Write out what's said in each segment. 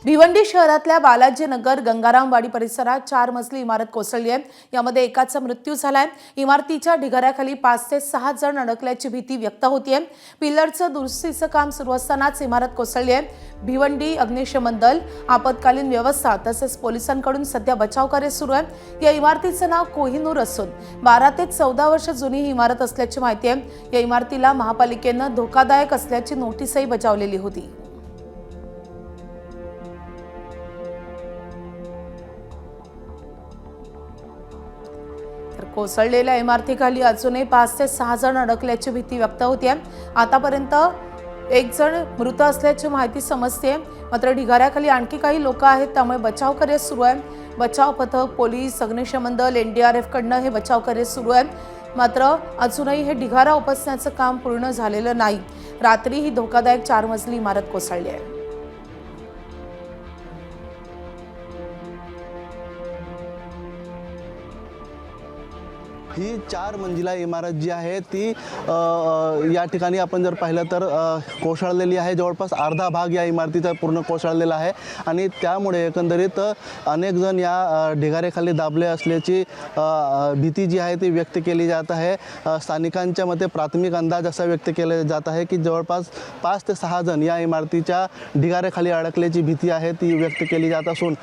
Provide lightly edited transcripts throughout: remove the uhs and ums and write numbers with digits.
भिवंडी शहरातल्या बालाजी नगर गंगारामवाडी परिसरात 4 मजली इमारत कोसळली आहे। यामध्ये एकाचा मृत्यू झालाय। इमारतीच्या ढिगाऱ्याखाली 5 ते 6 जण अडकल्याची भीती व्यक्त होतीये। पिल्लरचं दुरुस्तीचं काम सुरू असतानाच इमारत कोसळली आहे। भिवंडी अग्निशमन दल, आपत्कालीन व्यवस्था तसेच पोलिसांकडून सध्या बचाव कार्य सुरू आहे। या इमारतीचं नाव कोहिनूर असून 12 ते 14 वर्ष जुनी ही इमारत असल्याची माहिती आहे। या इमारतीला महापालिकेनं धोकादायक असल्याची नोटीसही बजावलेली होती। कोसळलेल्या इमारतीखाली अजूनही 5 ते 6 जण अडकल्याची भीती व्यक्त होते। आतापर्यंत 1 जण मृत असल्याची माहिती समजते। मात्र ढिगाऱ्याखाली आणखी काही लोक आहेत, त्यामुळे बचाव कार्य सुरू आहे। बचाव पथक, पोलीस, अग्निशमन दल, NDRF कडनं हे बचाव कार्य सुरू आहे। मात्र अजूनही हे ढिगारा उपसण्याचं काम पूर्ण झालेलं नाही। रात्री ही धोकादायक 4 मजली इमारत कोसळली आहे। ही 4 मंजिला इमारत जी आहे ती या ठिकाणी आपण जर पाहिलं तर कोसळलेली आहे। जवळपास अर्धा भाग या इमारतीचा पूर्ण कोसळलेला आहे आणि त्यामुळे एकंदरीत अनेक जण या ढिगाऱ्याखाली दाबले असल्याची भीती जी आहे ती व्यक्त केली जात आहे। स्थानिकांच्या मते प्राथमिक अंदाज असा व्यक्त केला जात आहे की जवळपास 5 ते 6 जण या इमारतीच्या ढिगाऱ्याखाली अडकल्याची भीती आहे ती व्यक्त केली जात असून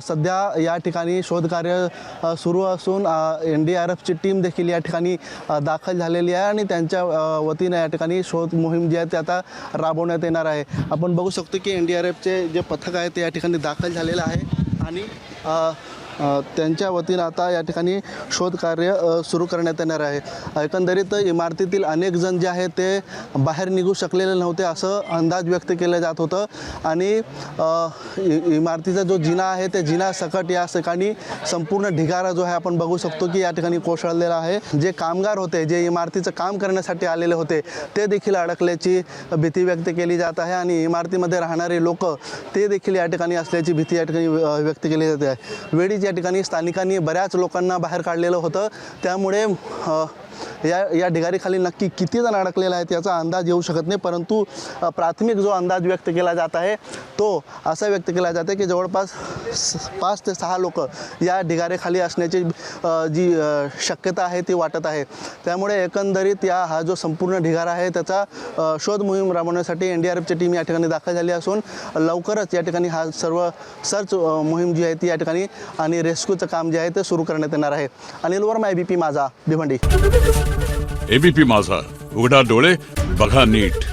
सध्या या ठिकाणी शोधकार्य सुरू असून NDRFची टीम देखील या ठिकाणी दाखल झालेली आहे आणि त्यांच्या वतीने या ठिकाणी शोध मोहीम जी आहे ती आता राबवण्यात येणार आहे। आपण बघू शकतो की NDRFचे जे पथक आहे ते या ठिकाणी दाखल झालेलं आहे आणि त्यांच्या वतीने आता या ठिकाणी शोध कार्य सुरू करण्यात येणार आहे। एकंदरीत इमारतीतील अनेक जण जे आहेत ते बाहेर निघू शकलेले नव्हते असं अंदाज व्यक्त केलं जात होतं आणि इमारतीचा जो जिना आहे ते जिना सकट या ठिकाणी संपूर्ण ढिगारा जो आहे आपण बघू शकतो की या ठिकाणी कोसळलेला आहे। जे कामगार होते, जे इमारतीचं काम करण्यासाठी आलेले होते, ते देखील अडकल्याची भीती व्यक्त केली जात आहे आणि इमारतीमध्ये राहणारे लोक ते देखील या ठिकाणी असल्याची भीती या ठिकाणी व्यक्त केली जाते आहे। वेळीच या ठिकाणी स्थानिकांनी बऱ्याच लोकांना बाहेर काढलेलं होतं, त्यामुळे या ढिगारीखाली नक्की किती जण अडकलेले आहेत याचा अंदाज येऊ शकत नाही। परंतु प्राथमिक जो अंदाज व्यक्त केला जात आहे तो असा व्यक्त केला जाते की जवळपास 5 ते 6 लोक या ढिगाऱ्याखाली असण्याची जी शक्यता आहे ती वाटत आहे। त्यामुळे एकंदरीत हा जो संपूर्ण ढिगारा आहे त्याचा शोध मोहीम राबवण्यासाठी NDRFची टीम या ठिकाणी दाखल झाली असून लवकरच या ठिकाणी हा सर्व सर्च मोहीम जी आहे ती या ठिकाणी आणि रेस्क्यूचं काम जे आहे ते सुरू करण्यात येणार आहे। अनिल वर्मा, ABP माझा, भिवंडी। ABP माझा, उघडा डोळे बघा नीट।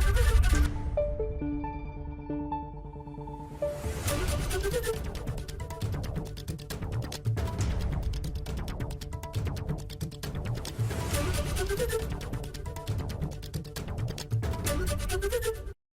Thank you.